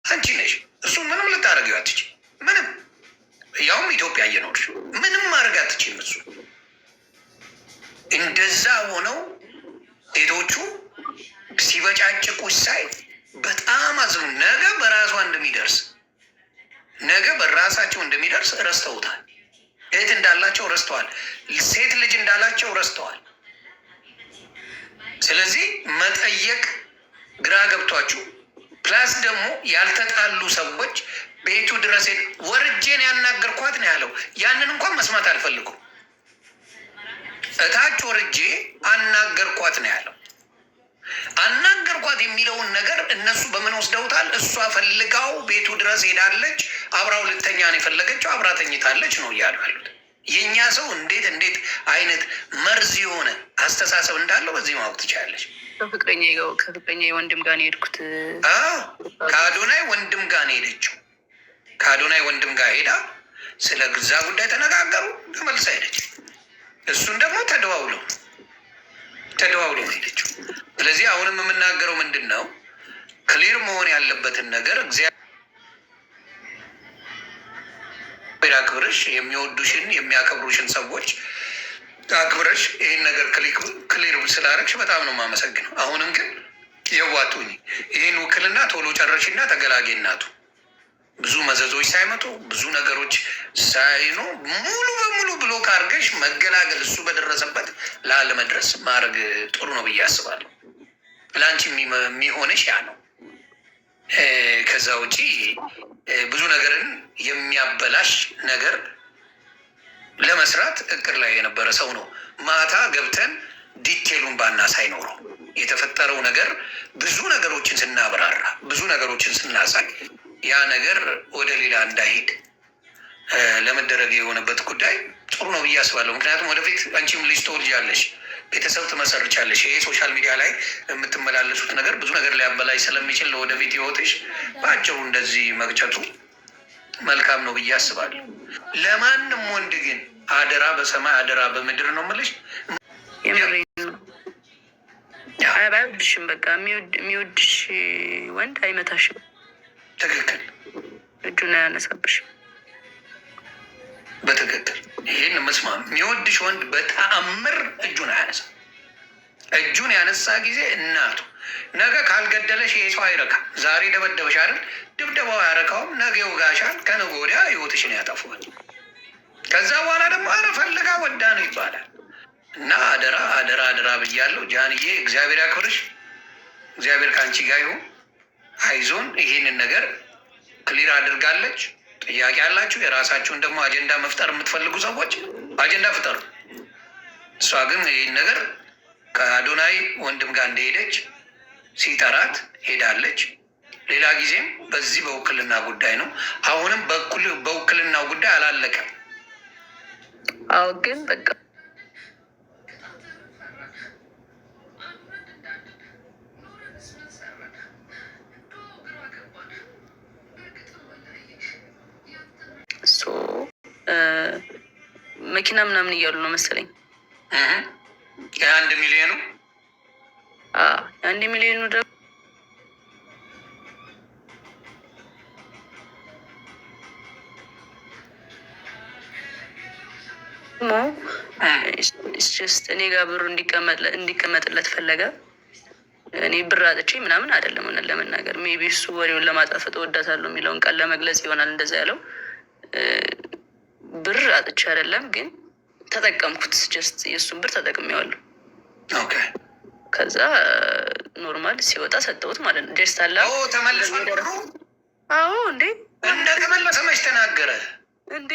አንቺ ነሽ። እሱ ምንም ልታደርጊው አትችይም። ምንም ያውም ኢትዮጵያ እየኖርሽ ምንም ማድረግ አትችይም። እሱ እንደዛ ሆነው ሴቶቹ ሲበጫጭቁ ሳይ በጣም አዝኑ። ነገ በራሷ እንደሚደርስ ነገ በራሳቸው እንደሚደርስ ረስተውታል። እህት እንዳላቸው ረስተዋል። ሴት ልጅ እንዳላቸው ረስተዋል። ስለዚህ መጠየቅ ግራ ገብቷችሁ ፕላስ ደግሞ ያልተጣሉ ሰዎች ቤቱ ድረስ ወርጄን ያናገርኳት ነው ያለው። ያንን እንኳን መስማት አልፈልጉም። እታች ወርጄ አናገርኳት ነው ያለው። አናገርኳት የሚለውን ነገር እነሱ በምን ወስደውታል? እሷ ፈልጋው ቤቱ ድረስ ሄዳለች፣ አብራው ልተኛ ነው የፈለገችው፣ አብራ ተኝታለች ነው እያሉ ያሉት። የእኛ ሰው እንዴት አይነት መርዝ የሆነ አስተሳሰብ እንዳለው በዚህ ማወቅ ትችላለች። ከፍቅረኛ ወንድም ጋር ነው የሄድኩት። ከአዶናይ ወንድም ጋር ነው የሄደችው። ከአዶናይ ወንድም ጋር ሄዳ ስለ ግዛ ጉዳይ ተነጋገሩ፣ ተመልሳ ሄደች። እሱን ደግሞ ተደዋውለው ነው ሄደችው። ስለዚህ አሁንም የምናገረው ምንድን ነው፣ ክሊር መሆን ያለበትን ነገር እግዚአብሔር አክብረሽ የሚወዱሽን የሚያከብሩሽን ሰዎች አክብረሽ ይህን ነገር ክሊር ስላደረግሽ በጣም ነው የማመሰግነው። አሁንም ግን የዋቱኝ ይህን ውክልና ቶሎ ጨረሽና ተገላጌ እናቱ ብዙ መዘዞች ሳይመጡ ብዙ ነገሮች ሳይኖ ሙሉ በሙሉ ብሎክ አድርገሽ መገላገል እሱ በደረሰበት ላለመድረስ ማድረግ ጥሩ ነው ብዬ አስባለሁ። ለአንቺ የሚሆንሽ ያ ነው። ከዛ ውጪ ብዙ ነገርን የሚያበላሽ ነገር ለመስራት እቅድ ላይ የነበረ ሰው ነው። ማታ ገብተን ዲቴሉን ባናሳይ ኖሮ የተፈጠረው ነገር ብዙ ነገሮችን ስናብራራ ብዙ ነገሮችን ስናሳይ ያ ነገር ወደ ሌላ እንዳይሄድ ለመደረግ የሆነበት ጉዳይ ጥሩ ነው ብዬ አስባለሁ። ምክንያቱም ወደፊት አንቺም ልጅ ትወልጃለሽ፣ ቤተሰብ ትመሰርቻለሽ። ይሄ ሶሻል ሚዲያ ላይ የምትመላለሱት ነገር ብዙ ነገር ሊያበላሽ ስለሚችል ለወደፊት ህይወትሽ በአጭሩ እንደዚህ መግጨቱ መልካም ነው ብዬ አስባለሁ። ለማንም ወንድ ግን አደራ በሰማይ አደራ በምድር ነው የምልሽ፣ አይወድሽም። በቃ የሚወድሽ ወንድ አይመታሽም። ትክክል። እጁን አያነሳብሽም። በትክክል ይህን መስማ የሚወድሽ ወንድ በተአምር እጁን አያነሳ። እጁን ያነሳ ጊዜ እናቱ ነገ ካልገደለሽ ይሄ ሰው አይረካም። ዛሬ ደበደበሽ አይደል? ድብደባው አያረካውም። ነገ ይወጋሻል። ከነገ ወዲያ ህይወትሽን ያጠፋል። ከዛ በኋላ ደግሞ አረ ፈልጋ ወዳ ነው ይባላል። እና አደራ አደራ አደራ ብያለሁ። ጃንዬ እግዚአብሔር ያክብርሽ። እግዚአብሔር ከአንቺ ጋር ይሁን። አይዞን። ይህንን ነገር ክሊር አድርጋለች። ጥያቄ ያላችሁ የራሳችሁን ደግሞ አጀንዳ መፍጠር የምትፈልጉ ሰዎች አጀንዳ ፍጠሩ። እሷ ግን ይህን ነገር ከአዶናይ ወንድም ጋር እንደሄደች ሲጠራት ሄዳለች። ሌላ ጊዜም በዚህ በውክልና ጉዳይ ነው። አሁንም በውክልናው ጉዳይ አላለቀም። አዎ ግን በቃ መኪና ምናምን እያሉ ነው መሰለኝ። የ1 ሚሊዮኑ የ1 ሚሊዮኑ ደግሞ እኔ ጋር ብሩ እንዲቀመጥለት ፈለገ። እኔ ብር አጥቼ ምናምን አይደለም። ሆነን ለመናገር ሜቢ እሱ ወሬውን ለማጣፈጥ እወዳታለሁ የሚለውን ቃል ለመግለጽ ይሆናል እንደዛ ያለው። ብር አጥቼ አይደለም ግን ተጠቀምኩት። ጀስት የእሱን ብር ተጠቅሜዋለሁ። ከዛ ኖርማል ሲወጣ ሰጠሁት ማለት ነው። ጀስት አላ ተመልሷል ብሩ። አዎ እንዴ እንደተመለሰ መች ተናገረ እንዴ?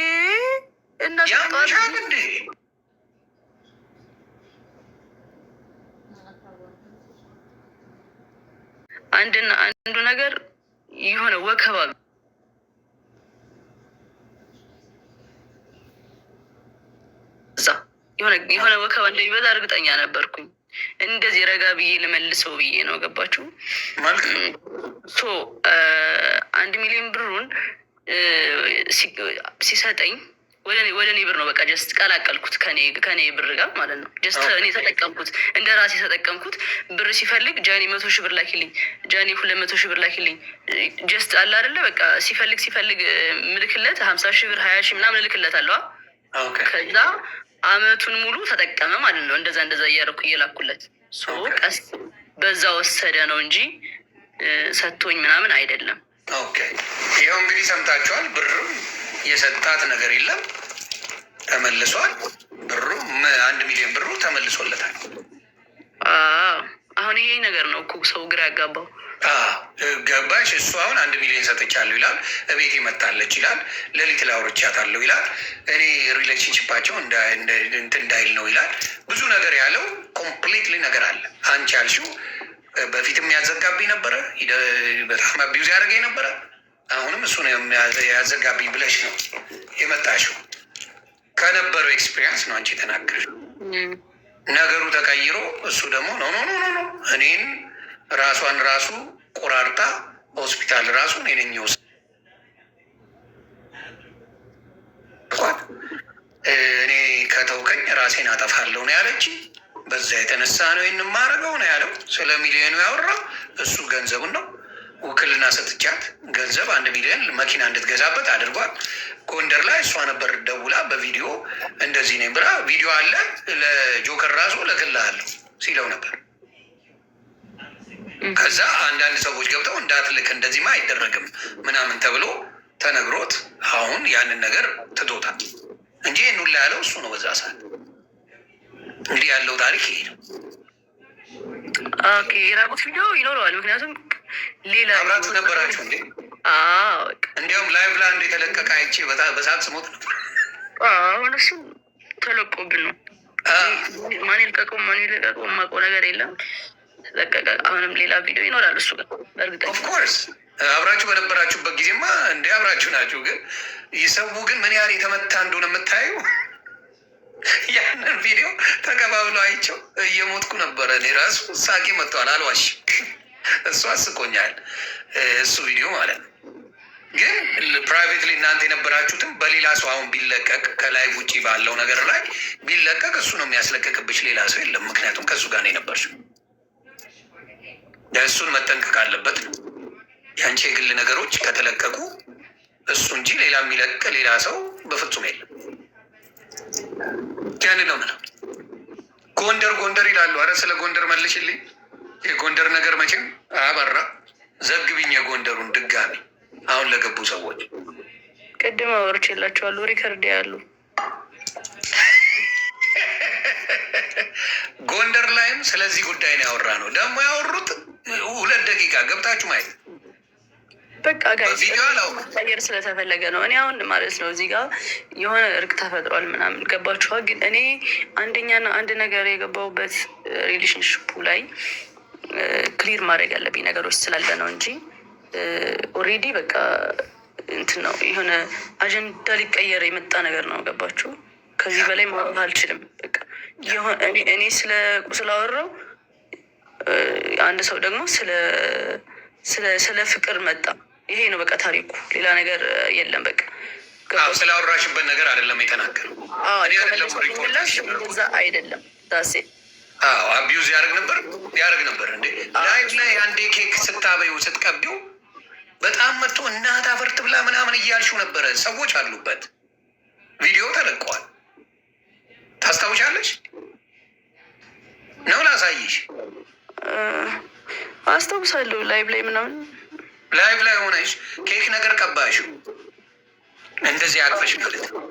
ያምሻል እንዴ? አንዱ ነገር የሆነ ወከባ የሆነ ወከባ እንደሚበዛ እርግጠኛ ነበርኩኝ። እንደዚህ ረጋ ብዬ ልመልሰው ብዬ ነው። ገባችሁ? ሶ 1 ሚሊዮን ብሩን ሲሰጠኝ ወደ እኔ ብር ነው በቃ ጀስት ቀላቀልኩት ከኔ ብር ጋር ማለት ነው። ጀስት እኔ ተጠቀምኩት፣ እንደ ራሴ ተጠቀምኩት። ብር ሲፈልግ ጃኒ 100 ሺህ ብር ላኪልኝ፣ ጃኒ 200 ሺህ ብር ላኪልኝ። ጀስት አለ አይደለ በቃ ሲፈልግ ምልክለት 50 ሺህ ብር 20 ሺህ ምናምን እልክለት አለዋ። ከዛ አመቱን ሙሉ ተጠቀመ ማለት ነው። እንደዛ እያደረኩ እየላኩለት ቀስ በዛ ወሰደ ነው እንጂ ሰጥቶኝ ምናምን አይደለም። ኦኬ ይኸው እንግዲህ ሰምታችኋል። ብርም የሰጣት ነገር የለም ተመልሷል። ብሩ 1 ሚሊዮን ብሩ ተመልሶለታል። አሁን ይሄ ነገር ነው እኮ ሰው ግራ ያጋባው። ገባሽ? እሱ አሁን 1 ሚሊዮን ሰጥቻለሁ ይላል፣ እቤቴ መታለች ይላል፣ ሌሊት ላይ አውርቻታለሁ ይላል፣ እኔ ሪሌሽንሽፓቸው እንዳይል ነው ይላል። ብዙ ነገር ያለው ኮምፕሊትሊ ነገር አለ። አንቺ ያልሽው በፊትም ያዘጋብኝ ነበረ፣ በጣም አቢዩዝ ያደረገኝ ነበረ። አሁንም እሱ ነው ያዘጋብኝ ብለሽ ነው የመጣሽው። ከነበረው ኤክስፒሪየንስ ነው አንቺ የተናገርሽው። ነገሩ ተቀይሮ እሱ ደግሞ ኖ እኔን ራሷን ራሱ ቆራርጣ ሆስፒታል ራሱ እኔ ነኝ ውስጥ እኔ ከተውከኝ ራሴን አጠፋለሁ ነው ያለች። በዛ የተነሳ ነው ይህን የማደርገው ነው ያለው። ስለ ሚሊዮኑ ያወራው እሱ ገንዘቡን ነው። ውክልና ሰጥቻት ገንዘብ 1 ሚሊዮን መኪና እንድትገዛበት አድርጓል። ጎንደር ላይ እሷ ነበር ደውላ በቪዲዮ እንደዚህ ነኝ ብላ ቪዲዮ አለ ለጆከር ራሱ እልክልሃለሁ ሲለው ነበር። ከዛ አንዳንድ ሰዎች ገብተው እንዳትልክ እንደዚህማ አይደረግም ምናምን ተብሎ ተነግሮት አሁን ያንን ነገር ትቶታል እንጂ ይህን ሁላ ያለው እሱ ነው በዛ ሰዓት። እንግዲህ ያለው ታሪክ ይሄ ነው። የራቁት ቪዲዮ ይኖረዋል። ምክንያቱም ሌላ አብራችሁ ነበራችሁ እንዴ? እንዲያውም ላይቭ ላይ አንድ የተለቀቀ አይቼ በሰዓት ስሞት ነበር። አሁን እሱ ተለቆብን ነው። ማን ይልቀቀው የማውቀው ነገር የለም። ተለቀቀ። አሁንም ሌላ ቪዲዮ ይኖራል እሱ ጋር በእርግጠኛ። ኦፍኮርስ አብራችሁ በነበራችሁበት ጊዜማ እንደ አብራችሁ ናችሁ። ግን ይሰው ግን ምን ያህል የተመታ እንደሆነ የምታዩ ያንን ቪዲዮ ተቀባብሎ አይቼው እየሞትኩ ነበረ። እኔ ራሱ ሳቄ መጥተዋል፣ አልዋሽ። እሱ አስቆኛል፣ እሱ ቪዲዮ ማለት ነው። ግን ፕራይቬትሊ እናንተ የነበራችሁትም በሌላ ሰው አሁን ቢለቀቅ ከላይ ውጭ ባለው ነገር ላይ ቢለቀቅ እሱ ነው የሚያስለቀቅብሽ፣ ሌላ ሰው የለም። ምክንያቱም ከእሱ ጋር ነው የነበርሽው። እሱን መጠንቀቅ አለበት ነው። የአንቺ የግል ነገሮች ከተለቀቁ እሱ እንጂ ሌላ የሚለቅ ሌላ ሰው በፍጹም የለም። ያንን ነው ምለው። ጎንደር ይላሉ። አረ ስለ ጎንደር መልሽልኝ። የጎንደር ነገር መቼም አበራ። ዘግቢኝ የጎንደሩን ድጋሚ አሁን ለገቡ ሰዎች ቅድም አወርቼላቸዋለሁ። ሪከርድ ያሉ ጎንደር ላይም ስለዚህ ጉዳይ ነው ያወራ ነው። ደግሞ ያወሩት 2 ደቂቃ ገብታችሁ ማየት በቃ ጋር ስለተፈለገ ነው። እኔ አሁን ማለት ነው እዚህ ጋር የሆነ እርቅ ተፈጥሯል ምናምን ገባችኋል። ግን እኔ አንደኛና አንድ ነገር የገባሁበት ሪሌሽንሽፑ ላይ ክሊር ማድረግ ያለብኝ ነገሮች ስላለ ነው እንጂ ኦልሬዲ በቃ እንትን ነው የሆነ አጀንዳ ሊቀየር የመጣ ነገር ነው። ገባችሁ? ከዚህ በላይ ማውራት አልችልም። በቃ እኔ ስላወራው አንድ ሰው ደግሞ ስለ ፍቅር መጣ። ይሄ ነው በቃ ታሪኩ፣ ሌላ ነገር የለም። በቃ ስላወራሽበት ነገር አይደለም የተናገረው። እንደዛ አይደለም ዳሴ አቢዩዝ ያደርግ ነበር እንዴ ላይቭ ላይ አንዴ ኬክ ስታበዩ ስትቀቢው በጣም መጥቶ እናት አፈርት ብላ ምናምን እያልሽው ነበረ። ሰዎች አሉበት፣ ቪዲዮ ተለቀዋል። ታስታውሻለሽ ነው? ላሳይሽ። አስታውሳለሁ። ላይቭ ላይ ሆነሽ ኬክ ነገር ቀባሽው እንደዚህ አቅፈሽ ማለት ነው።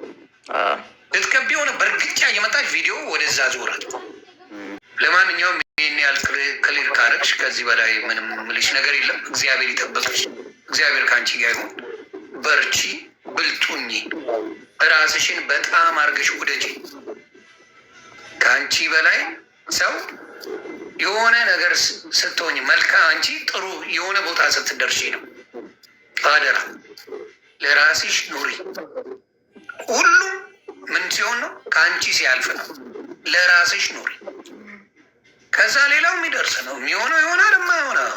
ልትቀቢ ሆነ በእርግጫ እየመጣች ቪዲዮ ወደዛ ዞራት። ለማንኛውም ይህን ያህል ክሊር ካረግሽ ከዚህ በላይ ምንም ምልሽ ነገር የለም። እግዚአብሔር ይጠበቅሽ። እግዚአብሔር ከአንቺ ጋር ይሁን። በርቺ፣ ብልጡኝ፣ ራስሽን በጣም አርገሽ ውደጂ። ከአንቺ በላይ ሰው የሆነ ነገር ስትሆኝ መልካም፣ አንቺ ጥሩ የሆነ ቦታ ስትደርሺ ነው። አደራ ለራስሽ ኑሪ። ሁሉም ምን ሲሆን ነው? ከአንቺ ሲያልፍ ነው። ለራስሽ ኑሪ። ከዛ ሌላው የሚደርስ ነው። የሚሆነው ይሆናል፣ የማይሆነው